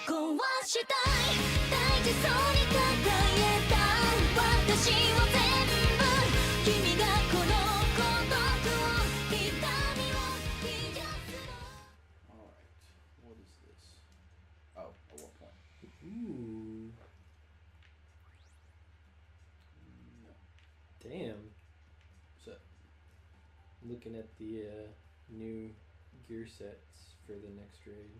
壊したい大事そうに抱えた私を全部君がこの孤独を痛みを癒すの Alright, what is this? Oh, a war point. Ooh. No. Damn. So, Looking at the new gear sets for the next raid.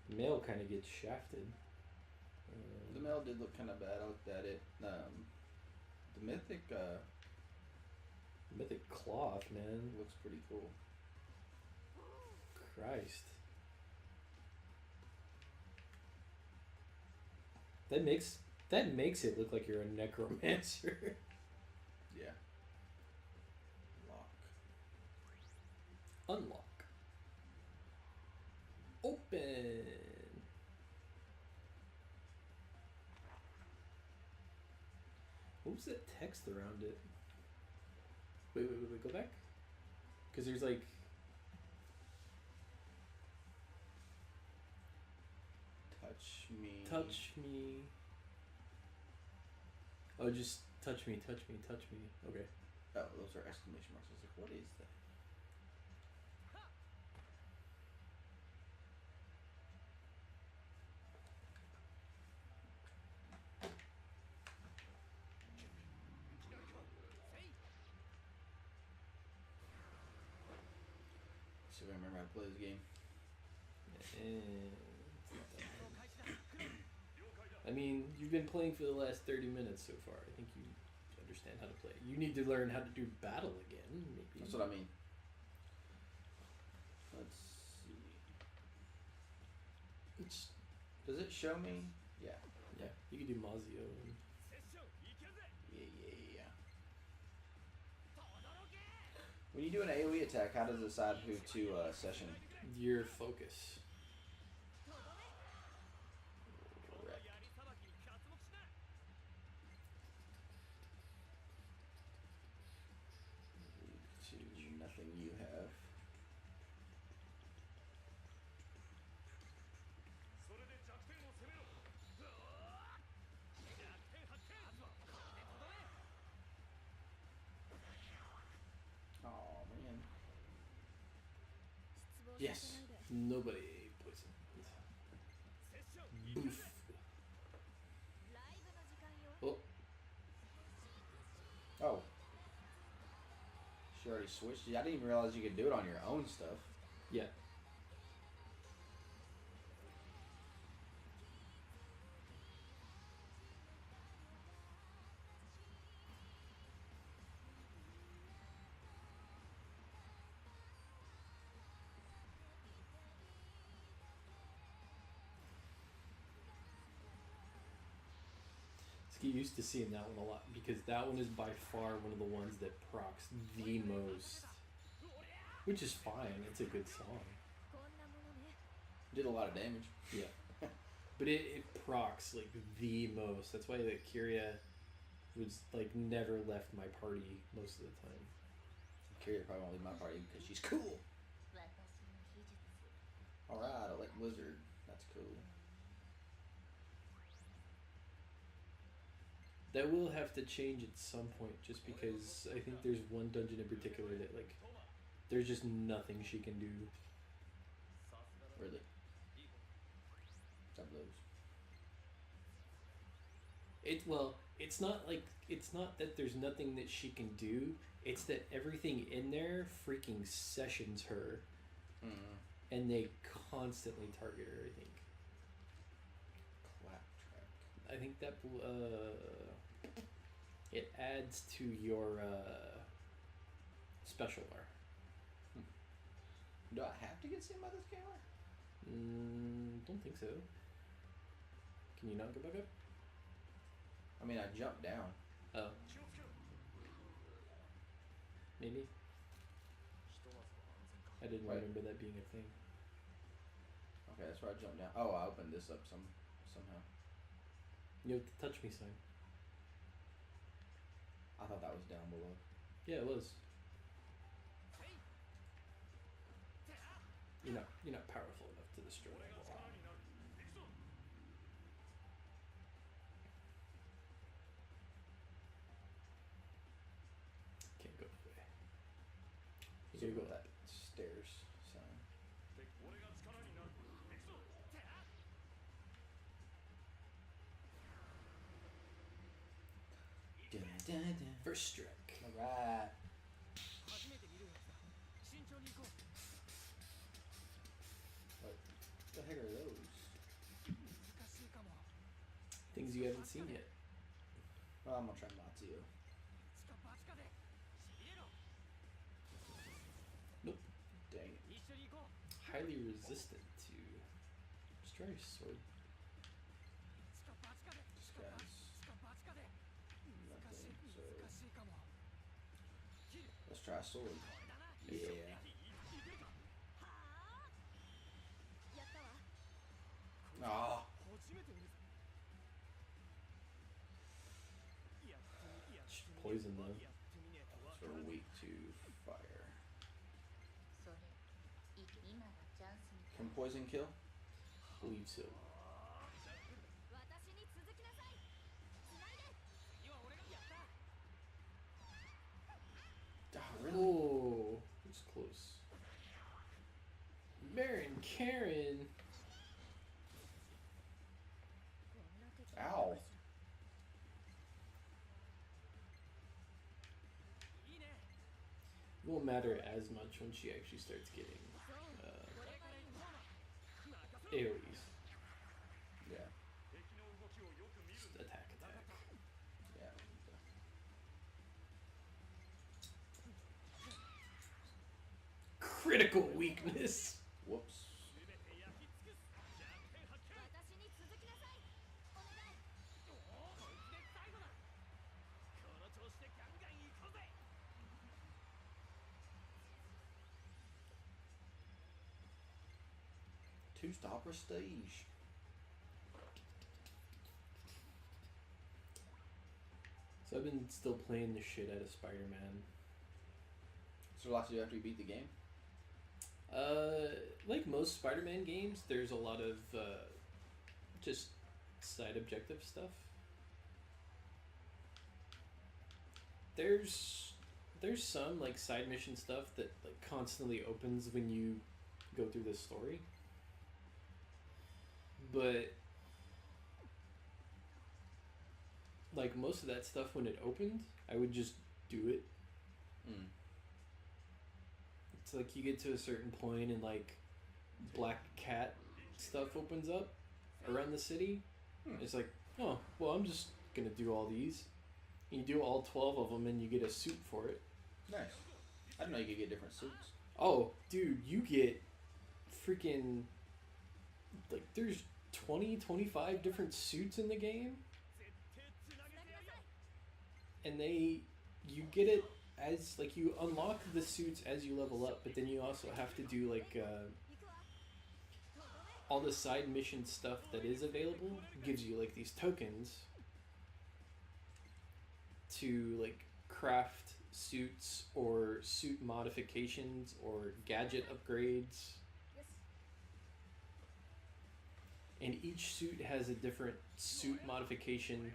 The male kind of gets shafted. the male did look kind of bad. I looked at it. The mythic Mythic cloth, man. looks pretty cool. Christ. That makes it look like you're a necromancer. Yeah. Lock. Unlock. Open. What was that text around it? Wait, go back? Because there's like... Touch me. Touch me. Oh, just touch me. Okay. Oh, those are exclamation marks. I was like, what is that? See if I remember how to play this game. And... I mean, you've been playing for the last 30 minutes so far. I think you understand how to play. You need to learn how to do battle again, maybe. That's what I mean. Let's see. Does it show me? Yeah. Yeah, you can do Mazio. And... Yeah. When you do an AoE attack, how does it decide who to session? Your focus. Correct. To nothing you have. Oh man. Yes. Nobody poisoned. Boof. Oh, Oh. She already switched. I didn't even realize you could do it on your own stuff. yeah. Let's get used to seeing that one a lot because that one is by far one of the ones that procs the most. Which is fine, it's a good song. Did a lot of damage. Yeah. But it procs like the most. That's why like Kyria was like never left my party most of the time. Kyria probably won't leave my party because she's cool. Alright, I like Blizzard. That's cool. That will have to change at some point just because I think there's one dungeon in particular that like there's just nothing she can do. Really? Some of those. It's not that there's nothing that she can do. It's that everything in there freaking sessions her, and they constantly target her. I think. Claptrap. I think that it adds to your special bar. Do I have to get seen by this camera? Don't think so. Can you not go back up? I mean, I jumped down. Oh. Maybe. I didn't remember that being a thing. Okay, that's where I jumped down. Oh, I opened this up somehow. You have the touch me sign. I thought that was down below. Yeah, it was. You're not powerful enough to destroy a wall. Can't go that way. You gotta go that up. stairs sign. Dun, dun, dun. First strike. Alright. What the heck are those? Things you haven't seen yet. Well, I'm gonna try not to. Nope. Dang it. Highly resistant to Stryne's sword. This guy's nothing, so let's try a sword. Yeah. Ah. Poison though. Sort of weak to fire. Can poison kill? Believe so. Ah, really? Oh, it's close. Baron Karen. Ow. It won't matter as much when she actually starts getting AoEs. Yeah. Just attack. Yeah. Critical weakness. Whoops. Two-star prestige. So I've been still playing the shit out of Spider-Man. So lots to do after you beat the game? Like most Spider-Man games, there's a lot of just side objective stuff. There's some like side mission stuff that like constantly opens when you go through this story. But like most of that stuff when it opened, I would just do it. Mm. It's like you get to a certain point and like Black Cat stuff opens up around the city. It's like, oh, well, I'm just gonna do all these. You do all 12 of them and you get a suit for it. Nice. I didn't know you could get different suits. Oh, dude, you get freaking like there's 20-25 different suits in the game. And you get it as like you unlock the suits as you level up, but then you also have to do like all the side mission stuff that is available gives you like these tokens to like craft suits or suit modifications or gadget upgrades. And each suit has a different suit modification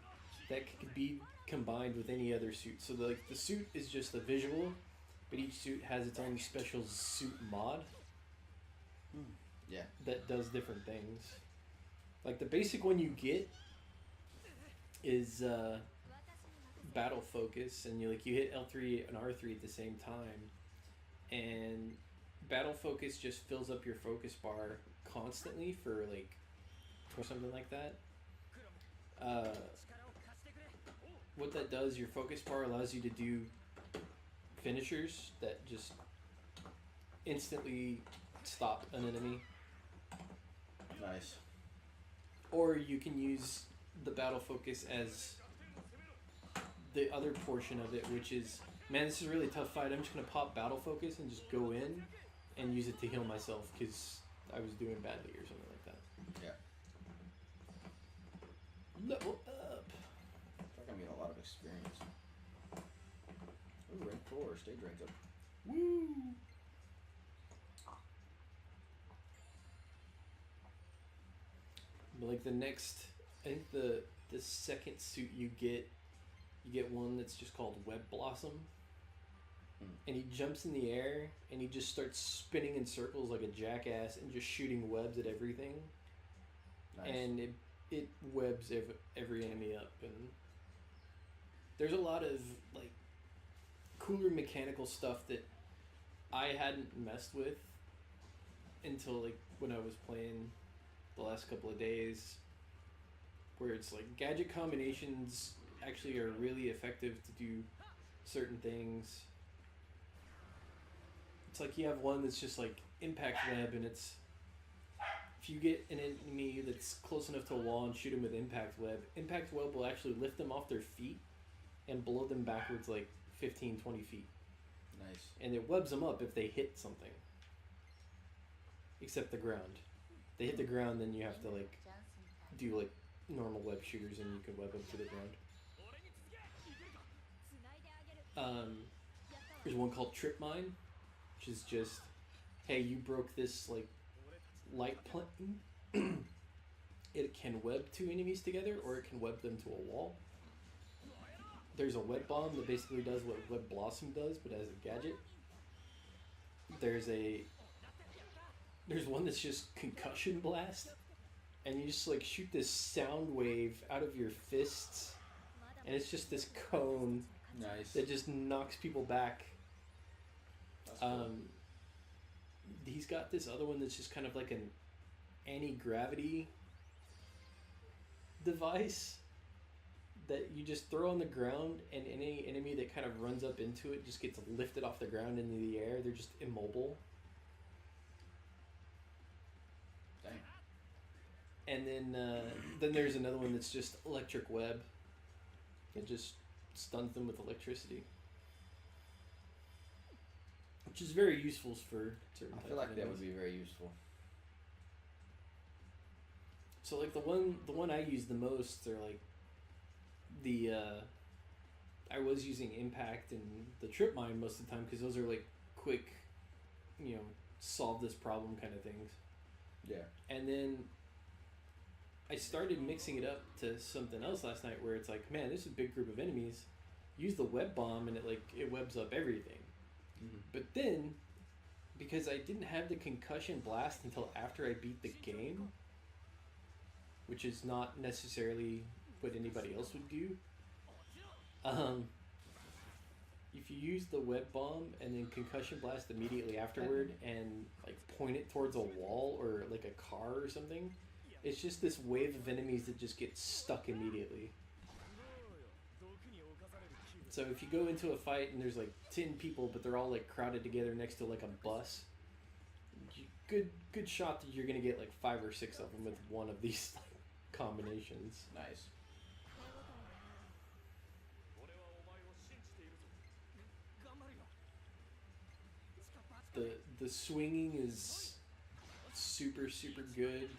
that could be combined with any other suit. So the suit is just a visual, but each suit has its own special suit mod. Yeah. That does different things. Like the basic one you get is battle focus, and you hit L3 and R3 at the same time, and battle focus just fills up your focus bar constantly for like or something like that. What that does, your focus bar allows you to do finishers that just instantly stop an enemy. Nice. Or you can use the battle focus as the other portion of it, which is, man, this is a really tough fight. I'm just going to pop battle focus and just go in and use it to heal myself because I was doing badly or something like that. Yeah. Level up. I feel like I'm getting a lot of experience. Ooh, rank 4, stage rank up. Woo! like the next, I think the second suit you get one that's just called Web Blossom. And he jumps in the air and he just starts spinning in circles like a jackass and just shooting webs at everything. Nice. And it webs every enemy up. And there's a lot of like cooler mechanical stuff that I hadn't messed with until like when I was playing the last couple of days, where it's like gadget combinations actually are really effective to do certain things. It's like you have one that's just like impact web, and it's if you get an enemy that's close enough to a wall and shoot them with impact web will actually lift them off their feet and blow them backwards like 15, 20 feet. Nice. And it webs them up if they hit something. Except the ground. They hit the ground, then you have to like do like normal web shooters and you can web them to the ground. There's one called Trip Mine, which is just, hey, you broke this like light plane. It can web two enemies together, or it can web them to a wall. There's a web bomb that basically does what Web Blossom does, but as a gadget. There's one that's just Concussion Blast, and you just like shoot this sound wave out of your fists, and it's just this cone. Nice. That just knocks people back. That's cool. He's got this other one that's just kind of like an anti-gravity device that you just throw on the ground, and any enemy that kind of runs up into it just gets lifted off the ground into the air. They're just immobile. Dang. And then there's another one that's just electric web. It just stuns them with electricity, which is very useful for certain types I feel like of that enemies. would be very useful. So like the one I use the most are like I was using Impact and the Trip Mine most of the time, because those are like quick, solve this problem kind of things. Yeah. And then I started mixing it up to something else last night, where it's like, man, this is a big group of enemies. Use the web bomb and it webs up everything. Mm-hmm. But then, because I didn't have the concussion blast until after I beat the game, which is not necessarily what anybody else would do. If you use the web bomb and then concussion blast immediately afterward and like point it towards a wall or like a car or something, it's just this wave of enemies that just get stuck immediately. So if you go into a fight and there's like 10 people, but they're all like crowded together next to like a bus, good shot that you're gonna get like 5 or 6 of them with one of these combinations. Nice. The swinging is super good,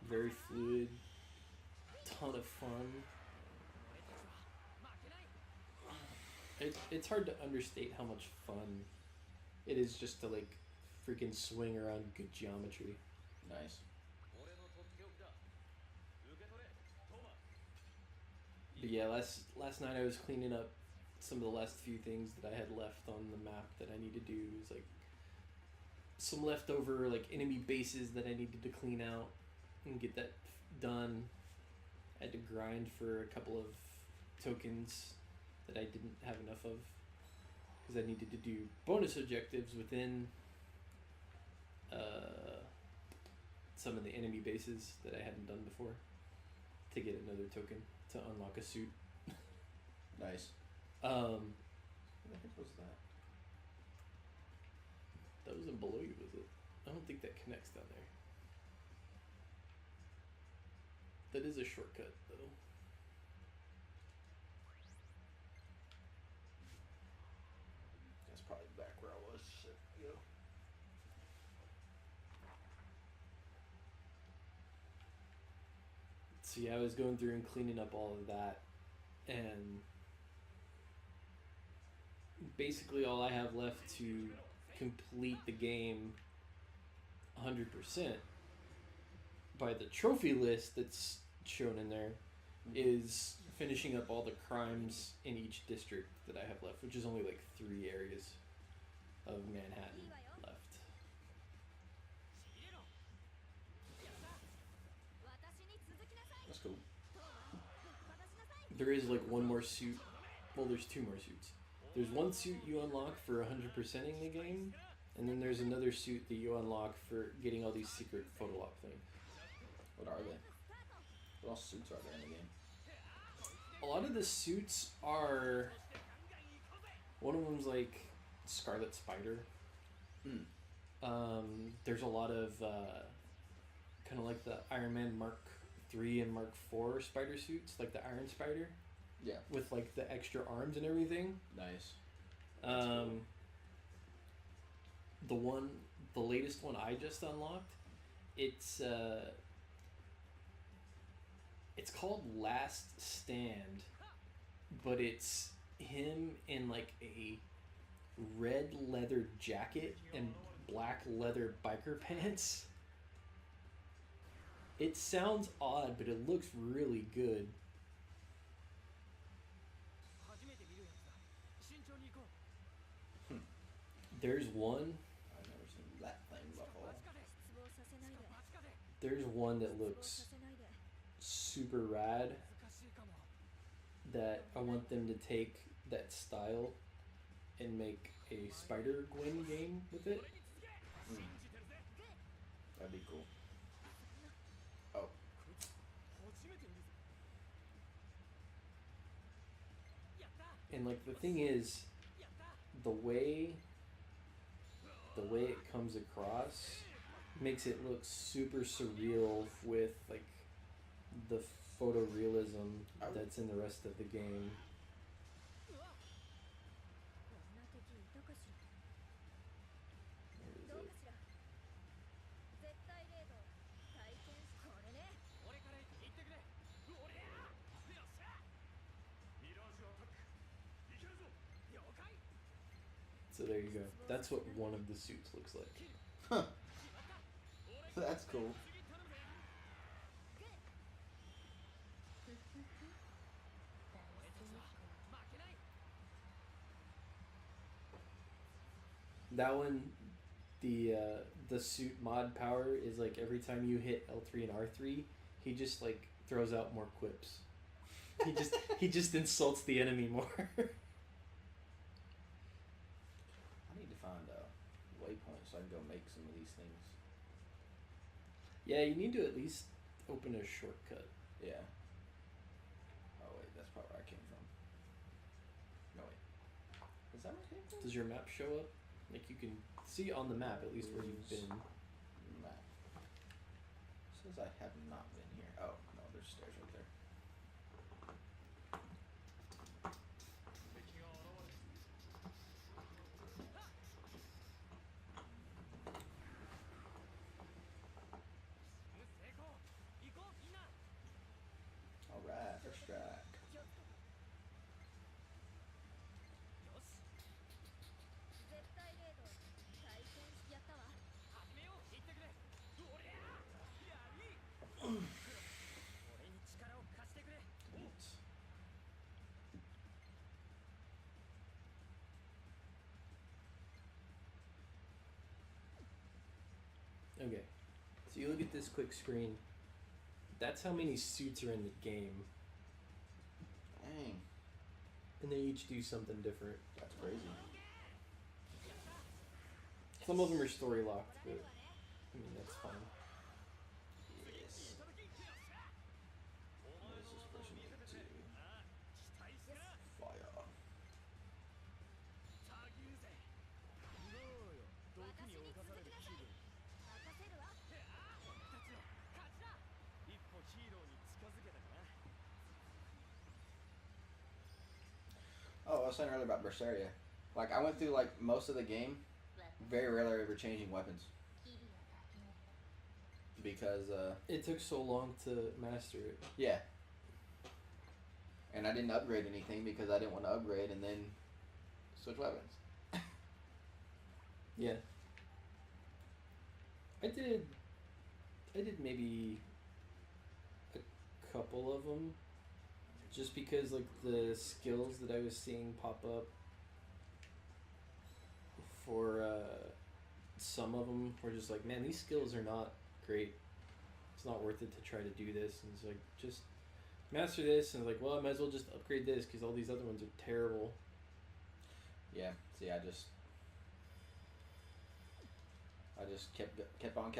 very fluid, ton of fun. It's hard to understate how much fun it is just to like freaking swing around good geometry. Nice. But yeah, last night I was cleaning up some of the last few things that I had left on the map that I need to do. It was like some leftover like enemy bases that I needed to clean out and get that done. I had to grind for a couple of tokens that I didn't have enough of, because I needed to do bonus objectives within some of the enemy bases that I hadn't done before to get another token to unlock a suit. Nice. What What the heck was that? That wasn't below you, was it? I don't think that connects down there. That is a shortcut, though. That's probably back where I was. Shit. Yo. So yeah, I was going through and cleaning up all of that, and basically all I have left to complete the game 100% by the trophy list that's shown in there is finishing up all the crimes in each district that I have left, which is only like 3 areas of Manhattan left. That's cool. There is like one more suit. Well, there's 2 more suits. There's one suit you unlock for 100%ing the game, and then there's another suit that you unlock for getting all these secret photo op things. What are they? What else suits are there in the game? A lot of the suits are. One of them's like Scarlet Spider. There's a lot of kind of like the Iron Man Mark III and Mark IV spider suits, like the Iron Spider. Yeah. With like the extra arms and everything. Nice. Cool. The latest one I just unlocked, it's called Last Stand, but it's him in like a red leather jacket and black leather biker pants. It sounds odd, but it looks really good. There's one. I've never seen that thing before. There's one that looks super rad that I want them to take that style and make a Spider-Gwen game with it. That'd be cool. Oh. And like the thing is, the way it comes across makes it look super surreal with like the photorealism that's in the rest of the game. Where is it? So there you go. That's what one of the suits looks like. Huh. That's cool. That one, the suit mod power is like every time you hit L3 and R3, he just like throws out more quips. He just insults the enemy more. I need to find a waypoint so I can go make some of these things. Yeah, you need to at least open a shortcut. Yeah. Oh wait, that's probably where I came from. No wait. Is that where I came from? Does your map show up? Like you can see on the map at least where you've been. Map. Says I have not been here. Oh no, there's stairs right there. Alright, first strike. Okay, so you look at this quick screen. That's how many suits are in the game, Dang, and they each do something different. that's crazy. Some of them are story locked, but I mean that's fine. Yes. What does this person need to do? Fire. Oh, I was saying earlier about Berseria. Like, I went through, like, most of the game, very rarely ever changing weapons. Because, It took so long to master it. yeah. And I didn't upgrade anything because I didn't want to upgrade and then switch weapons. Yeah. I did maybe couple of them, just because like the skills that I was seeing pop up for some of them were just like, man, these skills are not great. It's not worth it to try to do this. And it's like, just master this, and like, well, I might as well just upgrade this because all these other ones are terrible. Yeah. See, I just kept on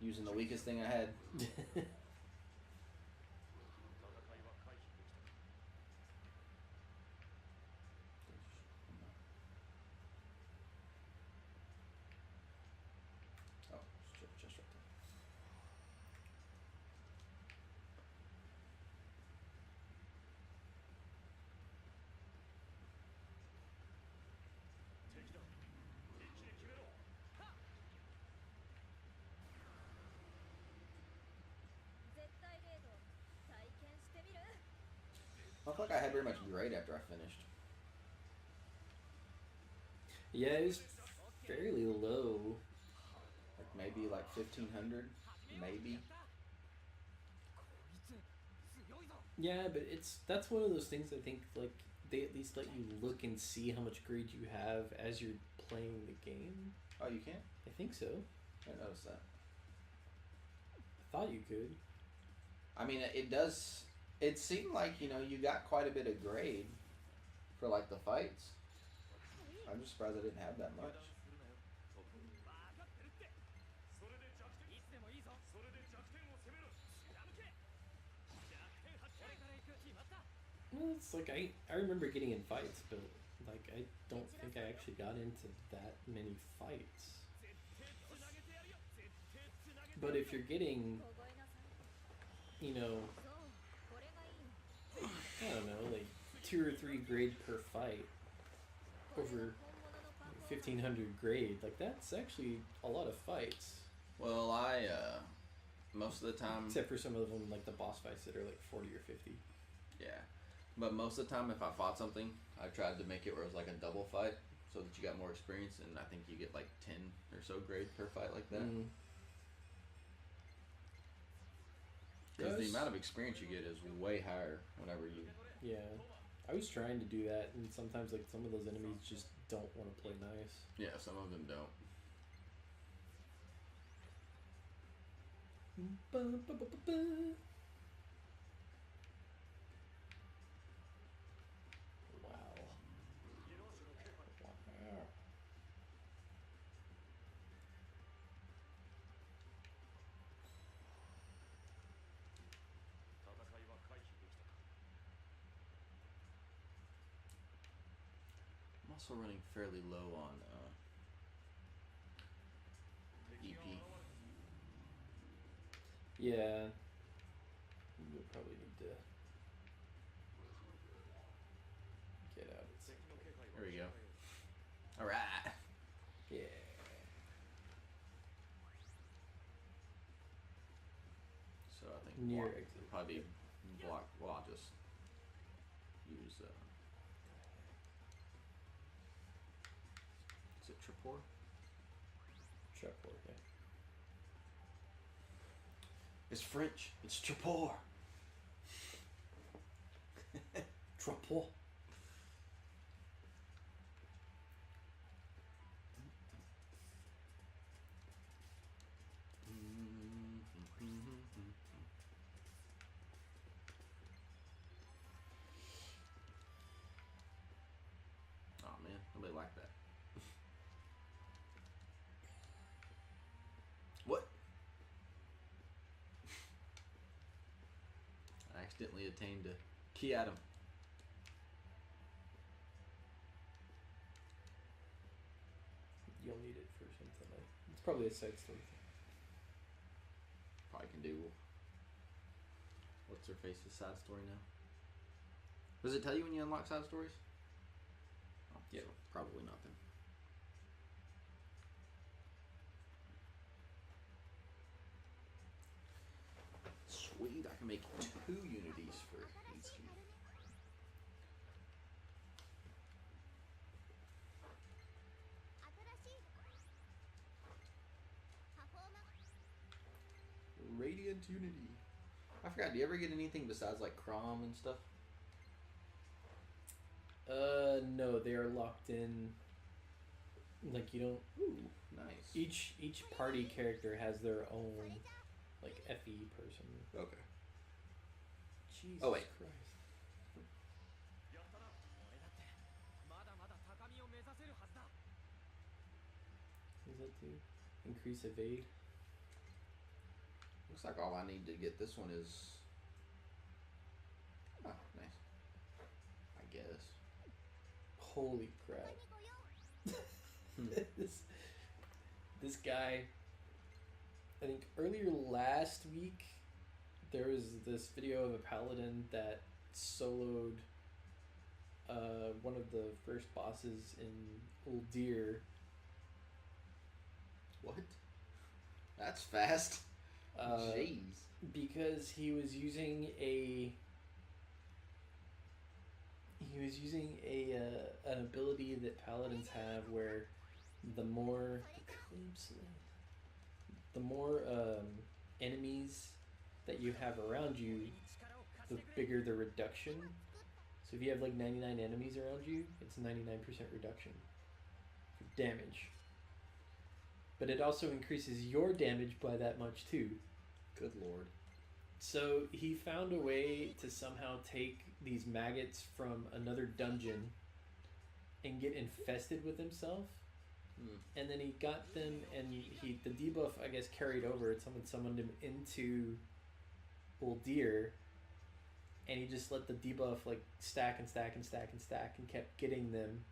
using the weakest thing I had. Oh, just right there. I feel like I had very much grade after I finished. Yeah, it was fairly low. Like maybe like 1500, maybe. Yeah, but that's one of those things I think like they at least let you look and see how much grade you have as you're playing the game. Oh, you can? I think so. I didn't notice that. I thought you could. I mean, it does. It seemed like, you know, you got quite a bit of grade for like the fights. I'm just surprised I didn't have that much. Well, it's like I remember getting in fights, but like I don't think I actually got into that many fights. But if you're getting, you know, I don't know, like 2 or 3 grade per fight over 1500 grade, like that's actually a lot of fights. Well, I most of the time, Except for some of them, like the boss fights that are like 40 or 50. yeah, but most of the time if I fought something, I tried to make it where it was like a double fight so that you got more experience, and I think you get like 10 or so grade per fight like that. Because the amount of experience you get is way higher whenever you... Yeah. I was trying to do that, and sometimes like some of those enemies just don't want to play nice. Yeah, some of them don't. Wow. I'm also running fairly low on EP. Yeah. We'll probably need to get out at some point. There we go. Alright. Yeah. So I think Near block, exit. probably block. Well, I'll just use. Is it Tripor? Trapdoor, yeah. It's French. It's Tripor. Trapdoor. Oh man, nobody liked that. What? I accidentally attained a key item. You'll need it for something like... It's probably a side story thing. Probably can do. What's her face's side story now? Does it tell you when you unlock side stories? Oh, Yeah. so probably not then. Sweet, I can make 2 unities for each. Radiant Unity. I forgot. Do you ever get anything besides like Crom and stuff? No, they are locked in. Like you don't. Ooh, nice. Each party character has their own like FE person. Okay. Jesus Oh, wait. Christ. What does that do? Increase evade. Looks like all I need to get this one is. Oh, nice. I guess. Holy crap. this guy, I think earlier last week there was this video of a paladin that soloed one of the first bosses in Uldir. What? That's fast. Jeez. Because he was using an ability that paladins have where the more enemies that you have around you, the bigger the reduction. So if you have like 99 enemies around you, it's 99% reduction for damage. But it also increases your damage by that much too. Good lord. So he found a way to somehow take these maggots from another dungeon and get infested with himself. And then he got them, and the debuff, I guess, carried over. Someone summoned him into Uldir, and he just let the debuff like stack and stack and stack and stack and kept getting them,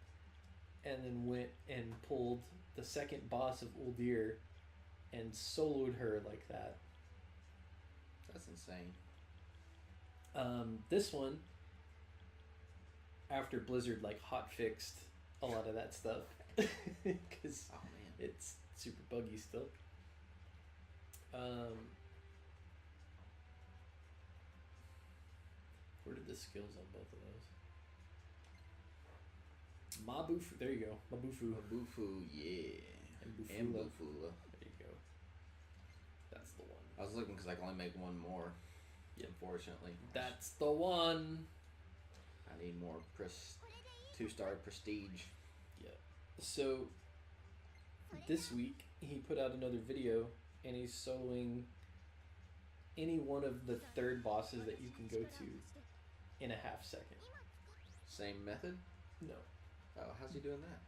and then went and pulled the second boss of Uldir and soloed her like that. That's insane. This one, after Blizzard like hot fixed a lot of that stuff, because Oh man. it's super buggy still. Where did the skills on both of those? Mabufu, there you go. Mabufu. Mabufu, yeah. And Bufula. And Bufula. There you go. That's the one. I was looking because I can only make one more. Yep. Unfortunately. That's the one. I need more 2-star prestige. Yeah. So this week he put out another video and he's soloing any one of the third bosses that you can go to in a half second. Same method? No. Oh, how's he doing that?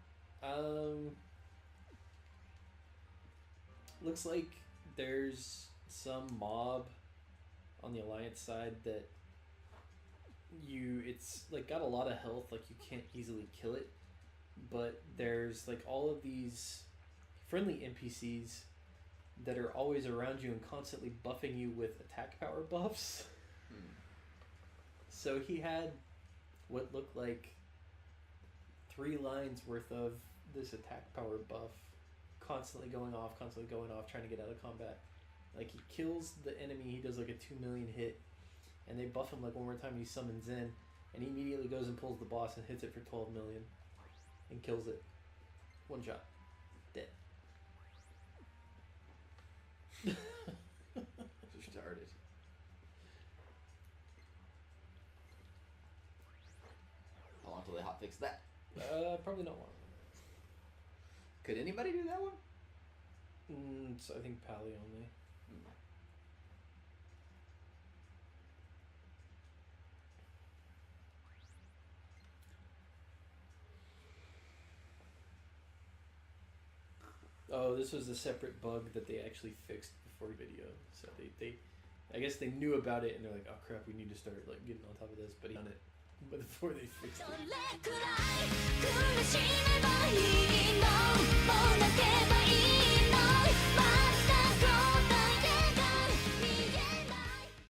Looks like there's some mob on the Alliance side that it's like got a lot of health, like you can't easily kill it, but there's like all of these friendly NPCs that are always around you and constantly buffing you with attack power buffs. So he had what looked like 3 lines worth of this attack power buff constantly going off, trying to get out of combat. Like he kills the enemy, he does like a 2 million hit, and they buff him like one more time, he summons in, and he immediately goes and pulls the boss and hits it for 12 million and kills it. One shot. Dead. Started. How long till they hotfix that? Probably not long. Could anybody do that one? So I think Pally only. Oh, this was a separate bug that they actually fixed before video. So they I guess they knew about it and they're like, oh crap, we need to start like getting on top of this. But he done it before they fixed it.